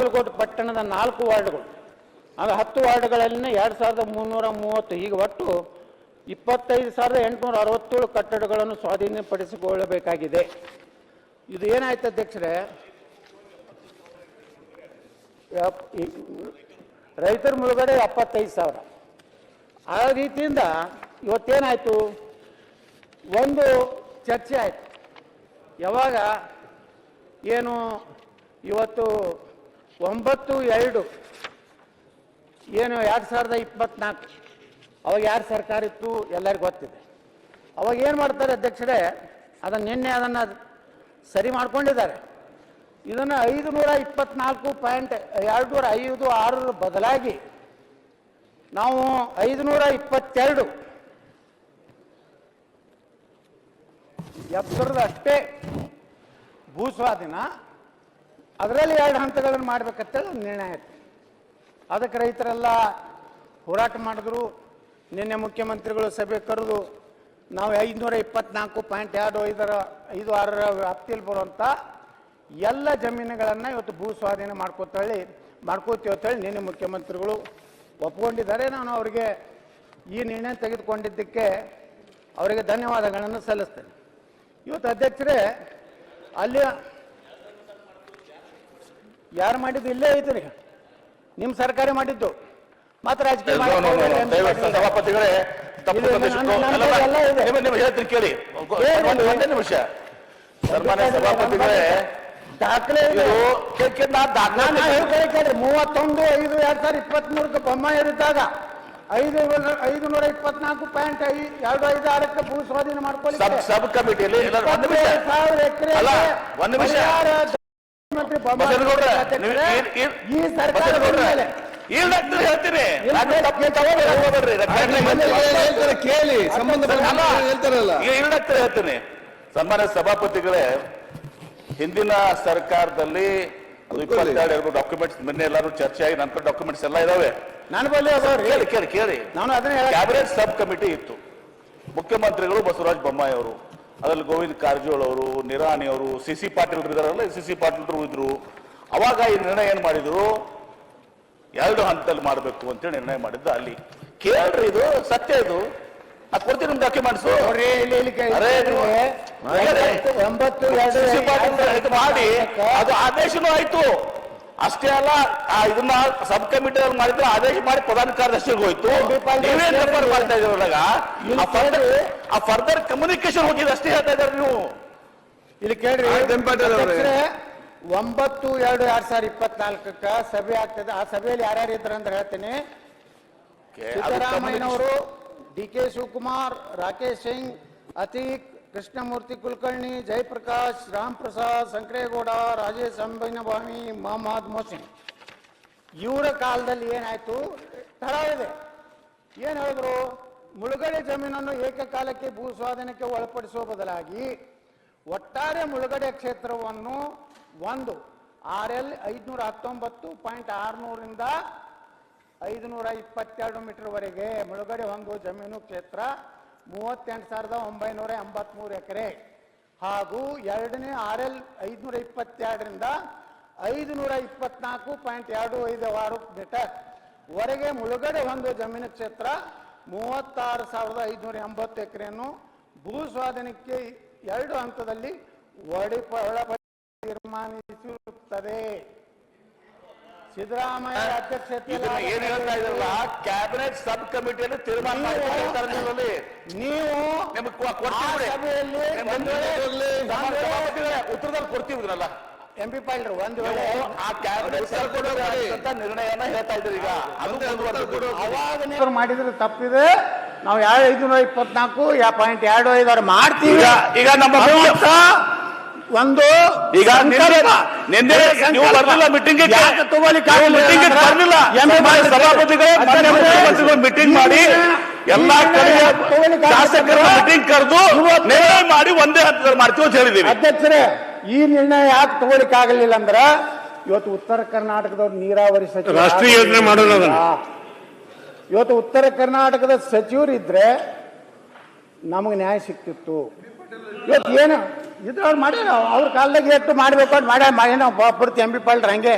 ಬಾಗಲಕೋಟೆ ಪಟ್ಟಣದ 4 ವಾರ್ಡ್ಗಳು, ಆಗ 10 ವಾರ್ಡ್ಗಳಲ್ಲಿ 2330, ಈಗ ಒಟ್ಟು 25,867 ಕಟ್ಟಡಗಳನ್ನು ಸ್ವಾಧೀನಪಡಿಸಿಕೊಳ್ಳಬೇಕಾಗಿದೆ. ಇದು ಏನಾಯ್ತು ಅಧ್ಯಕ್ಷರೇ, ರೈತರ ಮುಳುಗಡೆ 75,000. ಆ ರೀತಿಯಿಂದ ಇವತ್ತೇನಾಯಿತು, ಒಂದು ಚರ್ಚೆ ಆಯಿತು. ಯಾವಾಗ ಏನು ಇವತ್ತು 9/2 ಏನು 2024, ಅವಾಗ ಯಾರು ಸರ್ಕಾರ ಇತ್ತು ಎಲ್ಲರಿಗೂ ಗೊತ್ತಿದೆ. ಅವಾಗ ಏನು ಮಾಡ್ತಾರೆ ಅಧ್ಯಕ್ಷರೇ, ನಿನ್ನೆ ಅದನ್ನು ಸರಿ ಮಾಡ್ಕೊಂಡಿದ್ದಾರೆ. ಇದನ್ನು 524.256 ಬದಲಾಗಿ ನಾವು 522 ಅಷ್ಟೇ ಭೂಸ್ವಾಧೀನ, ಅದರಲ್ಲಿ 2 ಹಂತಗಳನ್ನು ಮಾಡಬೇಕಂತೇಳಿ ನಿರ್ಣಯ ಆಯಿತು. ಅದಕ್ಕೆ ರೈತರೆಲ್ಲ ಹೋರಾಟ ಮಾಡಿದ್ರು. ನಿನ್ನೆ ಮುಖ್ಯಮಂತ್ರಿಗಳು ಸಭೆ ಕರೆದು ನಾವು 524.256 ವ್ಯಾಪ್ತಿಯಲ್ಲಿ ಬರುವಂಥ ಎಲ್ಲ ಜಮೀನುಗಳನ್ನು ಇವತ್ತು ಭೂ ಸ್ವಾಧೀನ ಮಾಡ್ಕೋತೀವಿ ಅಂತೇಳಿ ನಿನ್ನೆ ಮುಖ್ಯಮಂತ್ರಿಗಳು ಒಪ್ಕೊಂಡಿದ್ದಾರೆ. ನಾನು ಅವರಿಗೆ ಈ ನಿರ್ಣಯ ತೆಗೆದುಕೊಂಡಿದ್ದಕ್ಕೆ ಅವರಿಗೆ ಧನ್ಯವಾದಗಳನ್ನು ಸಲ್ಲಿಸ್ತೇನೆ. ಇವತ್ತು ಅಧ್ಯಕ್ಷರೇ, ಅಲ್ಲಿ ಯಾರು ಮಾಡಿದ್ದು ಇಲ್ಲೇ ಐತಿ ರೀ, ನಿಮ್ಮ ಸರ್ಕಾರ ಮಾಡಿದ್ದು. ಮಾತ್ರ ರಾಜಕೀಯ ಸಭಾಪತಿಗಳೇ ಕೇಳಿ, ಸನ್ಮಾನ್ಯ ಸಭಾಪತಿಗಳೇ ದಾಖಲೆ 31/5/2023 ಬೊಮ್ಮಾಯಿ ಇರಿದ್ದಾಗ 524.256 ಭೂ ಸ್ವಾಧೀನ ಮಾಡ್ಕೊಳ್ಳಿ ಸಬ್ ಕಮಿಟಿಯಲ್ಲಿ ಈ ಸರ್ಕಾರ ಹೇಳ್ತೀನಿ ಕೇಳಿ ಹೇಳ್ತೀನಿ. ಸನ್ಮಾನ್ಯ ಸಭಾಪತಿಗಳೇ, ಹಿಂದಿನ ಸರ್ಕಾರದಲ್ಲಿ 22 ಡಾಕ್ಯುಮೆಂಟ್ಸ್ ನಿನ್ನೆ ಎಲ್ಲರೂ ಚರ್ಚೆ ಆಗಿ ನಂತರ ಡಾಕ್ಯುಮೆಂಟ್ಸ್ ಎಲ್ಲ ಇದಾವೆ. ನಾನು ಬಲ್ಲಿ ಕೇಳಿ ನಾನು ಅದನ್ನ ಕ್ಯಾಬಿನೆಟ್ ಸಬ್ ಕಮಿಟಿ ಇತ್ತು. ಮುಖ್ಯಮಂತ್ರಿಗಳು ಬಸವರಾಜ ಬೊಮ್ಮಾಯಿ ಅವರು, ಅದರಲ್ಲಿ ಗೋವಿಂದ ಕಾರಜೋಳ ಅವರು, ನಿರಾಣಿ ಅವರು, ಸಿ ಪಾಟೀಲ್ ಇದಾರಲ್ಲ, ಸಿ ಪಾಟೀಲ್ ಇದ್ರು. ಅವಾಗ ಈ ನಿರ್ಣಯ ಏನ್ ಮಾಡಿದ್ರು, 2 ಹಂತದಲ್ಲಿ ಮಾಡಬೇಕು ಅಂತೇಳಿ ನಿರ್ಣಯ ಮಾಡಿದ್ದು. ಅಲ್ಲಿ ಕೇಳ್ರಿ, ಇದು ಸತ್ಯ, ಇದು ಕೊಡ್ತೀನಿ ನಿಮ್ ಡಾಕ್ಯುಮೆಂಟ್ಸ್ ಮಾಡಿ. ಅದು ಆದೇಶನೂ ಆಯ್ತು. ಅಷ್ಟೇ ಅಲ್ಲ, ಇದನ್ನ ಸಬ್ ಕಮಿಟಿ ಮಾಡಿದ್ರೆ ಆದೇಶ ಮಾಡಿ ಪ್ರಧಾನ ಕಾರ್ಯದರ್ಶಿಗೆ ಹೋಯ್ತು. ನೀವೇನ್ ರೆಫರ್ ಮಾಡ್ತಾ ಇದ್ರೊಳಗ ಆ ಫರ್ದರ್ ಕಮ್ಯುನಿಕೇಶನ್ ಹೋಗಿದೆ ಅಷ್ಟೇ ಹೇಳ್ತಾ ಇದ್ದಾರೆ ನೀವು. ಇಲ್ಲಿ ಕೇಳ್ರಿ, 9/2/2024 ಸಭೆ ಆಗ್ತದೆ. ಆ ಸಭೆಯಲ್ಲಿ ಯಾರ್ಯಾರು ಇದ್ರು ಅಂತ ಹೇಳ್ತೀನಿ. ಸಿದ್ದರಾಮಯ್ಯನವರು, DK ಶಿವಕುಮಾರ್, ರಾಕೇಶ್ ಸಿಂಗ್, ಅತೀಕ್, ಕೃಷ್ಣಮೂರ್ತಿ ಕುಲಕರ್ಣಿ, ಜಯಪ್ರಕಾಶ್, ರಾಮ್ ಪ್ರಸಾದ್, ಸಂಕ್ರೇಗೌಡ, ರಾಜೇಶ್ ಅಂಬೈನಭಾವಿ, ಮೊಹಮ್ಮದ್ ಮೊಹಸಿನ್. ಇವರ ಕಾಲದಲ್ಲಿ ಏನಾಯ್ತು, ತಡ ಇದೆ. ಏನು ಹೇಳಿದ್ರು, ಮುಳುಗಡೆ ಜಮೀನನ್ನು ಏಕಕಾಲಕ್ಕೆ ಭೂ ಸ್ವಾಧೀನಕ್ಕೆ ಒಳಪಡಿಸುವ ಬದಲಾಗಿ ಒಟ್ಟಾರೆ ಮುಳುಗಡೆ ಕ್ಷೇತ್ರವನ್ನು ಒಂದು RL 519.600 522 ಮೀಟರ್ವರೆಗೆ ಮುಳುಗಡೆ ಹೊಂದುವ ಜಮೀನು ಕ್ಷೇತ್ರ 38,983 ಎಕರೆ ಹಾಗೂ ಎರಡನೇ RL 522 524.256 ಮೀಟರ್ ವರೆಗೆ ಮುಳುಗಡೆ ಹೊಂದುವ ಜಮೀನು ಕ್ಷೇತ್ರ 36,580 ಎಕರೆಯನ್ನು ಭೂ ಸ್ವಾಧೀನಕ್ಕೆ 2 ಹಂತದಲ್ಲಿ ತೀರ್ಮಾನಿಸುತ್ತದೆ. ಸಿದ್ದರಾಮಯ್ಯ ಅಧ್ಯಕ್ಷತೆಯಲ್ಲಿ ಏನು ಹೇಳ್ತಾ ಇದ್ರಲ್ಲ, ಕ್ಯಾಬಿನೆಟ್ ಸಬ್ ಕಮಿಟಿಯಲ್ಲಿ ತೀರ್ಮಾನ ನೀವು ಉತ್ತರದಲ್ಲಿ ಕೊಡ್ತೀವಿದ್ರಲ್ಲ MP ಪಾಟೀಲ್, ಒಂದು ವೇಳೆ ಆ ಕ್ಯಾಬಿನೆಟ್ ನಿರ್ಣಯನ ಹೇಳ್ತಾ ಇದ್ರಿ. ಈಗ ಅವಾಗ ಮಾಡಿದ್ರೆ ತಪ್ಪಿದೆ. ನಾವು 524.25 ಮಾಡ್ತೀವಿ. ಈಗ ನಮ್ಮ ಒಂದು ಈಗ ನಿನ್ನೆ ನೀವು ಬರ್ಲಿಲ್ಲ ಮೀಟಿಂಗ್, ಸಭಾಪತಿಗಳು ಮೀಟಿಂಗ್ ಮಾಡಿ ಎಲ್ಲಾ ಕಡೆಯ ಶಾಸಕರ ಮೀಟಿಂಗ್ ಕರೆದು ನಿರ್ಣಯ ಮಾಡಿ ಒಂದೇ ಹಂತದಲ್ಲಿ ಮಾಡ್ತೀವಿ ಅಂತ ಹೇಳಿದೀವಿ. ಅಧ್ಯಕ್ಷರೇ, ಈ ನಿರ್ಣಯ ಯಾಕೆ ತಗೊಳಿಕ್ ಆಗಲಿಲ್ಲ ಅಂದ್ರ ಇವತ್ತು ಉತ್ತರ ಕರ್ನಾಟಕದವ್ರು ನೀರಾವರಿ ಸಚಿವ ರಾಷ್ಟ್ರೀಯ ಯೋಜನೆ ಮಾಡೋಣ. ಇವತ್ತು ಉತ್ತರ ಕರ್ನಾಟಕದ ಸಚಿವರು ಇದ್ರೆ ನಮಗೆ ನ್ಯಾಯ ಸಿಕ್ತಿತ್ತು. ಇವತ್ತು ಏನು ಇದ್ರವ್ರು ಮಾಡ್ಯಾರ, ಅವ್ರ ಕಾಲದಾಗ ಎಷ್ಟು ಮಾಡ್ಬೇಕು ಅಂತ ಮಾಡ್ಯಾರ. ಪೂರ್ತಿ MP ಪಾಟೀಲ್ ಹಂಗೆ